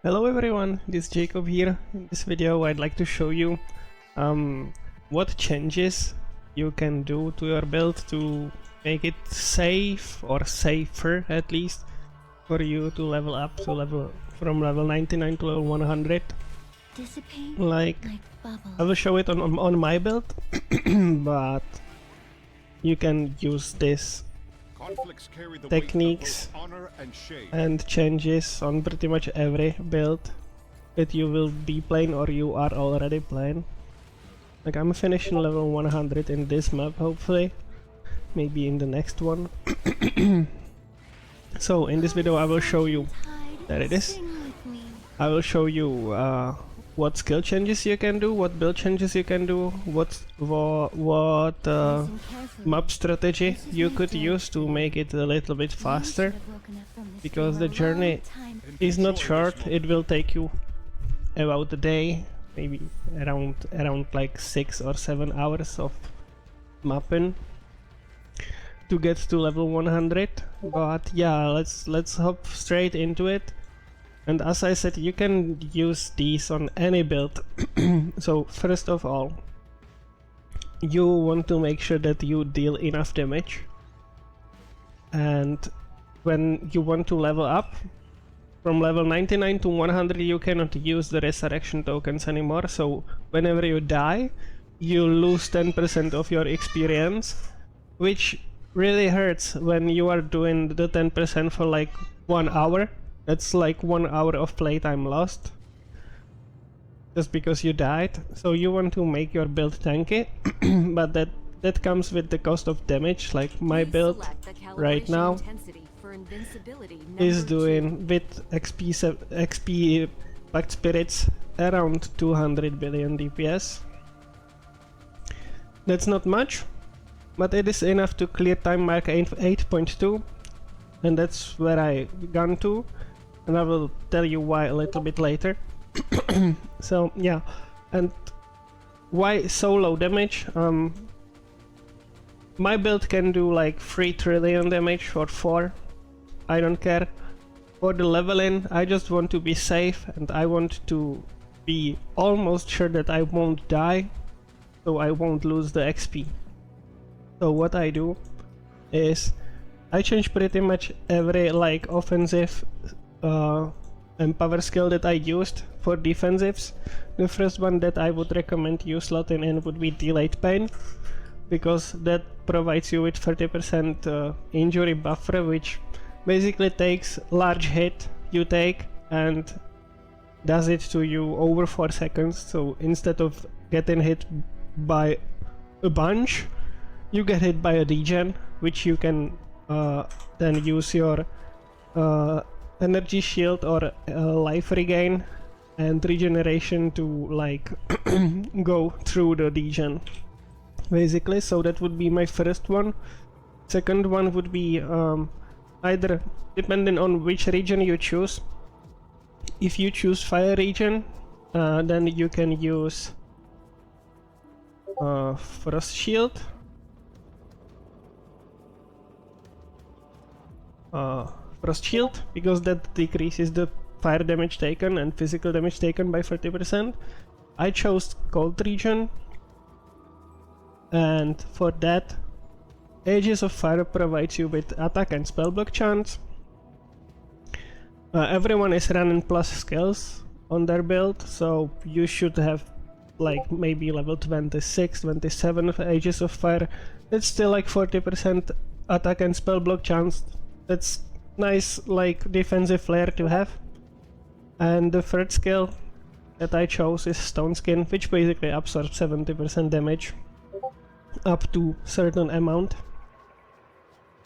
Hello everyone, this is Jacob here. In this video I'd like to show you what changes you can do to your build to make it safe or safer at least for you to level up to from level 99 to level 100. Like I will show it on my build, but you can use this techniques and changes on pretty much every build that you will be playing or you are already playing. Like I'm finishing level 100 in this map, hopefully, maybe in the next one. So in this video I will show you, there it is, I will show you what skill changes you can do, what build changes you can do, what map strategy you could use to make it a little bit faster, because the journey is not short. It will take you about a day, maybe around like 6 or 7 hours of mapping to get to level 100. But yeah, let's hop straight into it. And as I said, you can use these on any build. So first of all, you want to make sure that you deal enough damage, and when you want to level up from level 99 to 100 you cannot use the resurrection tokens anymore. So whenever you die you lose 10% of your experience, which really hurts when you are doing the 10% for like 1 hour. That's like 1 hour of playtime lost just because you died. So you want to make your build tanky, but that comes with the cost of damage. Like my build right now is doing with XP Pact Spirits around 200 billion DPS. That's not much, but it is enough to clear time mark 8.2, and that's where I gone to. And I will tell you why a little bit later. So yeah, and why so low damage? My build can do like 3 trillion damage or 4, I don't care. For the leveling, I just want to be safe and I want to be almost sure that I won't die, so I won't lose the XP. So what I do is I change pretty much every like offensive and power skill that I used for defensives. The first one that I would recommend you slotting in would be Delayed Pain, because that provides you with 30% injury buffer, which basically takes large hit you take and does it to you over 4 seconds. So instead of getting hit by a bunch, you get hit by a regen, which you can then use your energy shield or life regain and regeneration to like go through the regen basically. So that would be my first one. Second one would be either, depending on which region you choose. If you choose fire region, then you can use frost shield, because that decreases the fire damage taken and physical damage taken by 30%. I chose cold region, and for that, Aegis of Fire provides you with attack and spell block chance. Everyone is running plus skills on their build, so you should have like maybe level 26, 27 of Aegis of Fire. It's still like 40% attack and spell block chance. That's nice like defensive flair to have. And the third skill that I chose is Stone Skin, which basically absorbs 70% damage up to certain amount.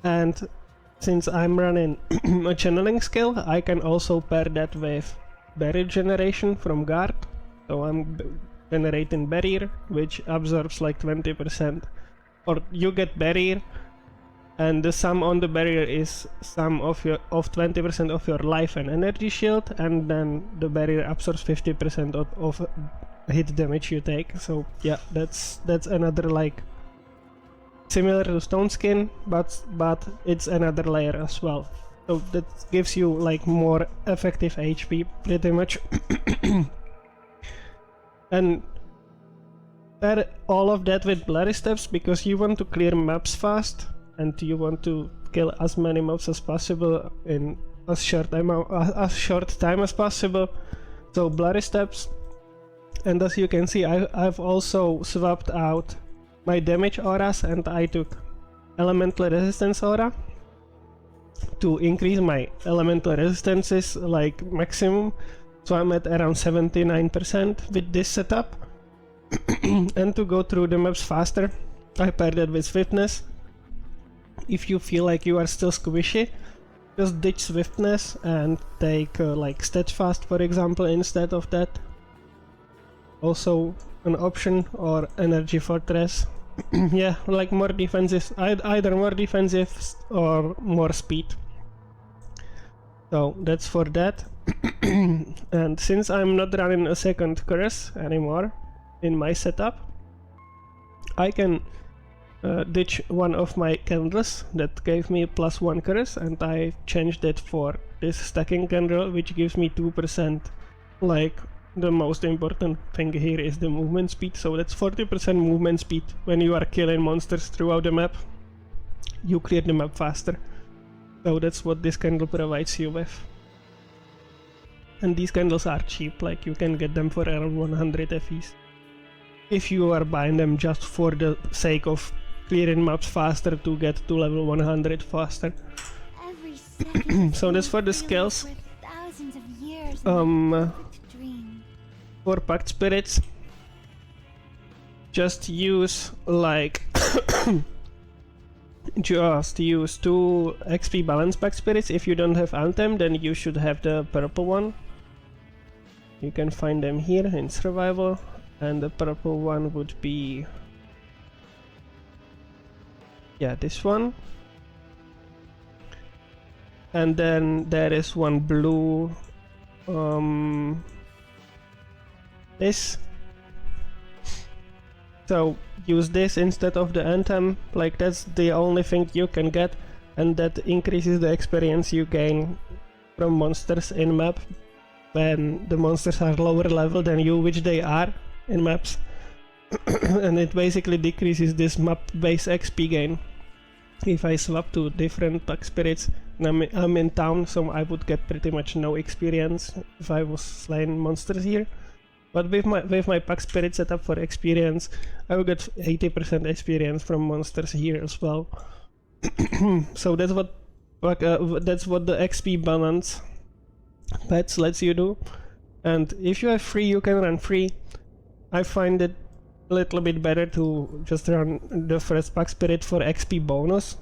And since I'm running a channeling skill, I can also pair that with barrier generation from guard. So I'm generating barrier, which absorbs like 20%, or you get barrier, and the sum on the barrier is sum of 20% of your life and energy shield, and then the barrier absorbs 50% of hit damage you take. So yeah, that's another like similar to Stone Skin, but it's another layer as well. so that gives you like more effective HP pretty much. And pair all of that with blurry steps because you want to clear maps fast and you want to kill as many mobs as possible in as short time as possible. So blurry steps, and as you can see, I've also swapped out my damage auras and I took elemental resistance aura to increase my elemental resistances like maximum. So I'm at around 79% with this setup. And to go through the maps faster, I paired that with swiftness. If you feel like you are still squishy, just ditch swiftness and take like steadfast, for example, instead of that. Also an option, or energy fortress. Yeah, like more defensive, either more defensive or more speed. So that's for that. And since I'm not running a second curse anymore in my setup, I can ditch one of my candles that gave me +1 curse, and I changed it for this stacking candle, which gives me 2%. Like, the most important thing here is the movement speed, so that's 40% movement speed. When you are killing monsters throughout the map, you clear the map faster. So that's what this candle provides you with. And these candles are cheap, like you can get them for around 100 FEs. If you are buying them just for the sake of clearing maps faster to get to level 100 faster. So that's for the skills. For Pact Spirits, just use like just use 2 XP balance Pact Spirits. If you don't have Anthem, then you should have the purple one. You can find them here in survival, and the purple one would be, yeah, this one. And then there is one blue, this. So use this instead of the Anthem, like that's the only thing you can get, and that increases the experience you gain from monsters in map when the monsters are lower level than you, which they are in maps. And it basically decreases this map base XP gain. If I swap to different Pact Spirits, and I'm in town, so I would get pretty much no experience if I was slaying monsters here. But with my Pact Spirit setup for experience, I will get 80% experience from monsters here as well. So that's what the XP balance pets lets you do. And if you have free, you can run free. I find it a little bit better to just run the first Pact Spirit for XP bonus,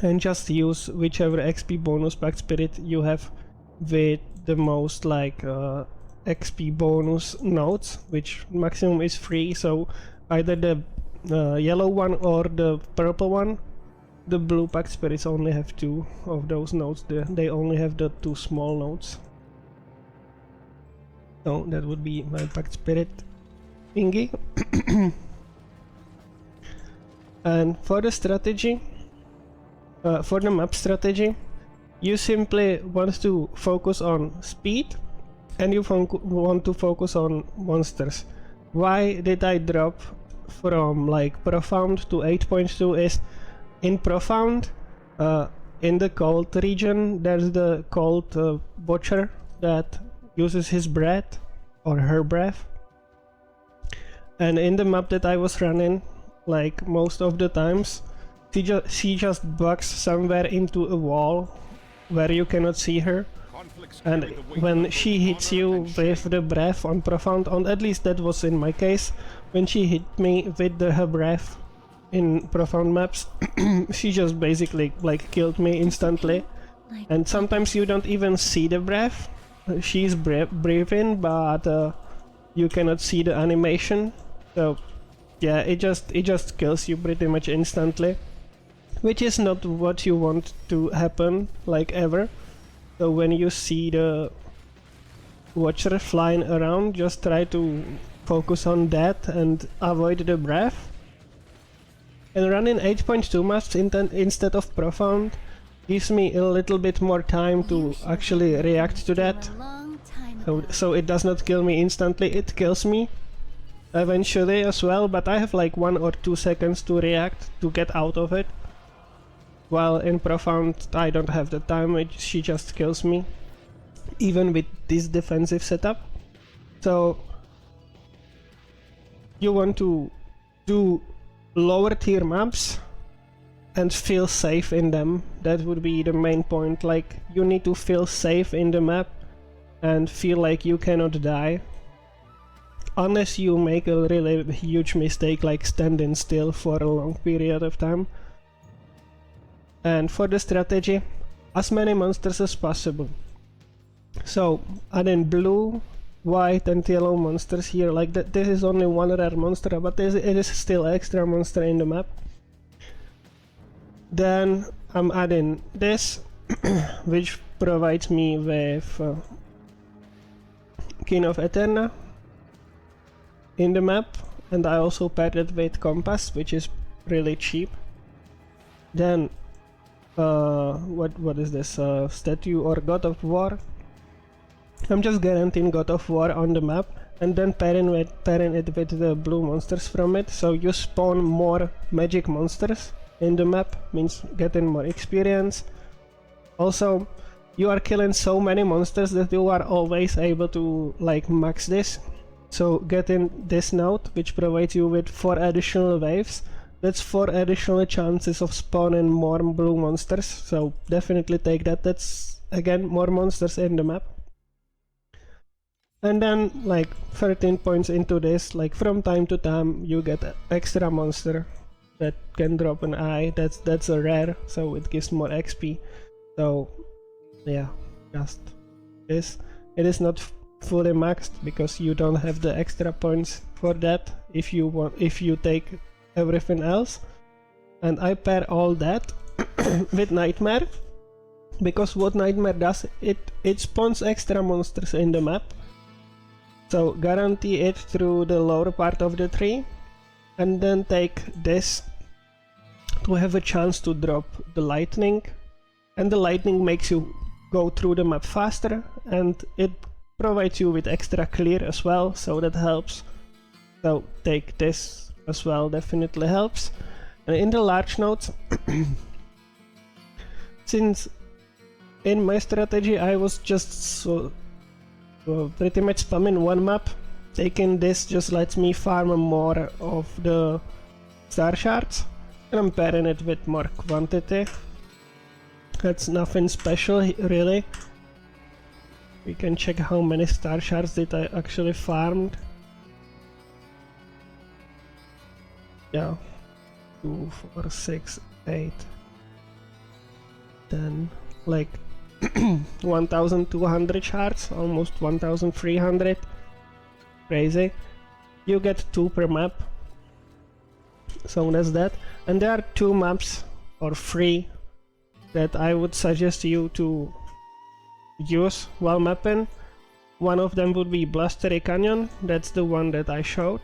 and just use whichever XP bonus Pact Spirit you have with the most like XP bonus nodes, which maximum is 3, so either the yellow one or the purple one. The blue Pact Spirits only have 2 of those nodes, they only have the 2 small nodes. So that would be my Pact Spirit thingy. And for the strategy, for the map strategy, you simply want to focus on speed, and you want to focus on monsters. Why did I drop from like Profound to 8.2 is, in Profound, in the cold region, there's the cold Watcher that uses his breath, or her breath. And in the map that I was running, like most of the times, she just bugs somewhere into a wall where you cannot see her. And when she hits you with the breath on Profound, at least that was in my case, when she hit me with her breath in Profound maps, she just basically like killed me instantly. And sometimes you don't even see the breath. She's breathing, but you cannot see the animation. So yeah, it just kills you pretty much instantly, which is not what you want to happen like ever. So when you see the Watcher flying around, just try to focus on that and avoid the breath. And running 8.2 maps instead of Profound gives me a little bit more time to actually react to that. So it does not kill me instantly, it kills me eventually as well, but I have like 1 or 2 seconds to react, to get out of it. While in Profound I don't have the time, she just kills me, even with this defensive setup. So you want to do lower tier maps and feel safe in them. That would be the main point. Like, you need to feel safe in the map and feel like you cannot die. Unless you make a really huge mistake, like standing still for a long period of time. And for the strategy, as many monsters as possible. So add in blue, white and yellow monsters here. Like that, this is only one rare monster, but it is still extra monster in the map. Then I'm adding this, which provides me with King of Eterna in the map, and I also paired it with Compass, which is really cheap. Then what is this, statue or God of War? I'm just guaranteeing God of War on the map, and then pairing it with the blue monsters from it, so you spawn more magic monsters in the map, means getting more experience. Also, you are killing so many monsters that you are always able to like max this. So getting this node, which provides you with 4 additional waves, that's 4 additional chances of spawning more blue monsters, so definitely take that. That's again more monsters in the map. And then like 13 points into this, like from time to time you get an extra monster that can drop an eye. That's a rare, so it gives more XP. So yeah, just this. It is not fully maxed because you don't have the extra points for that if you take everything else. And I pair all that with Nightmare, because what Nightmare does, it spawns extra monsters in the map, so guarantee it through the lower part of the tree, and then take this to have a chance to drop the lightning, and the lightning makes you go through the map faster, and it provides you with extra clear as well, so that helps. So take this as well, definitely helps. And in the large nodes, since in my strategy I was just pretty much spamming one map, taking this just lets me farm more of the star shards, and I'm pairing it with more quantity. That's nothing special really. We can check how many star shards did I actually farmed. Yeah, 2, 4, 6, 8, 10, like 1200 shards, almost 1300. Crazy. You get 2 per map, so that's that. And there are 2 maps or 3 that I would suggest you to use while mapping. One of them would be Blustery Canyon, that's the one that I showed.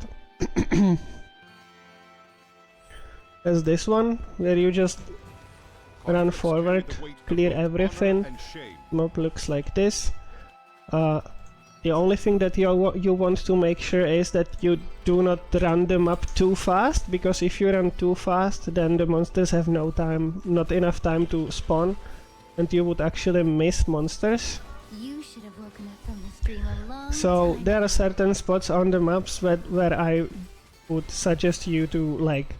There's this one, where you just run forward, clear everything. Map looks like this. The only thing that you want to make sure is that you do not run the map too fast, because if you run too fast, then the monsters have not enough time to spawn, and you would actually miss monsters. You should have woken up from the stream a long So time. there are certain spots on the maps where I would suggest you to like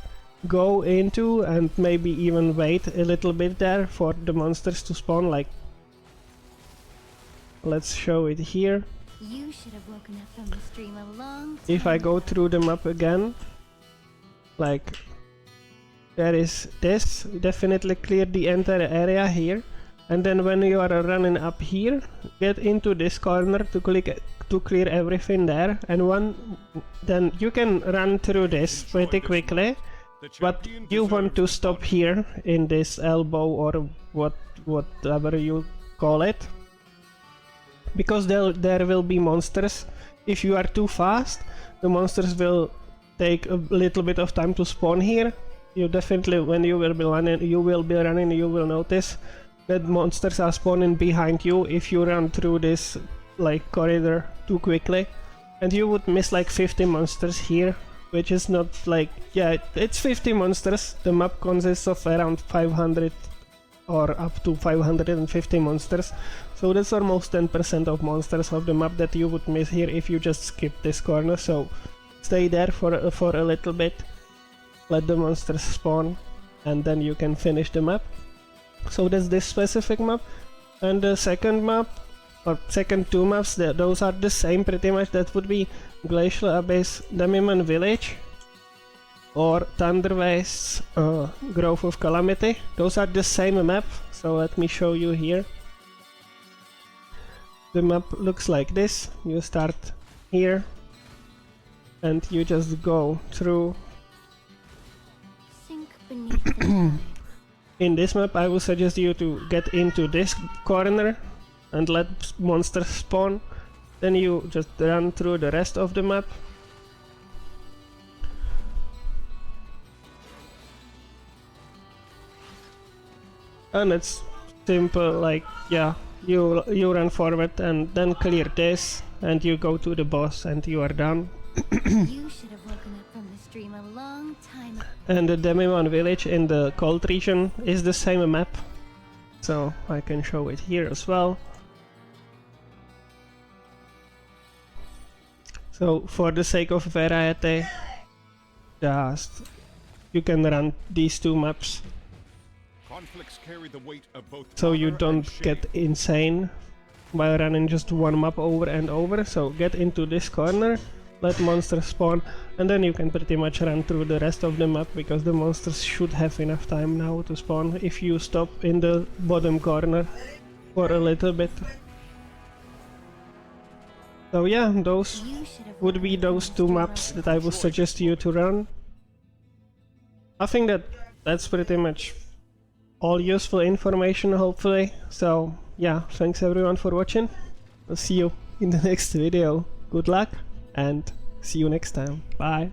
go into and maybe even wait a little bit there for the monsters to spawn. Like, let's show it here. You should have woken up from the stream a long time. If I go through the map again, like there is this, definitely clear the entire area here, and then when you are running up here, get into this corner to clear everything there, and then you can run through this pretty quickly, but you want to stop here in this elbow or whatever you call it, because there will be monsters. If you are too fast, the monsters will take a little bit of time to spawn here. You definitely, when you will be running, you will notice that monsters are spawning behind you if you run through this like corridor too quickly, and you would miss like 50 monsters here, which is not like, yeah, it's 50 monsters. The map consists of around 500 or up to 550 monsters, so that's almost 10% of monsters of the map that you would miss here if you just skip this corner. So stay there for a little bit, let the monsters spawn, and then you can finish the map. So that's this specific map. And the second map, or second two maps, those are the same pretty much. That would be Glacial Abyss, Demiman Village, or Thunder Wastes, Grove of Calamity. Those are the same map, so let me show you here. The map looks like this. You start here, and you just go through. Sink beneath the tide. In this map, I would suggest you to get into this corner and let monsters spawn. Then you just run through the rest of the map. And it's simple, like, yeah, you run forward and then clear this, and you go to the boss and you are done. You should have woken up from the stream a long time ago. And the Demiman Village in the cold region is the same map, so I can show it here as well. So for the sake of variety, just you can run these two maps, Conflicts carry the weight of both so you honor don't and shame. get insane by running just one map over and over. So get into this corner, let monsters spawn, and then you can pretty much run through the rest of the map, because the monsters should have enough time now to spawn if you stop in the bottom corner for a little bit. So yeah, those You should have would woken be up from those the two stream maps a that I would suggest you to run. I think that's pretty much all useful information, hopefully. So yeah, thanks everyone for watching. I'll see you in the next video. Good luck and see you next time. Bye.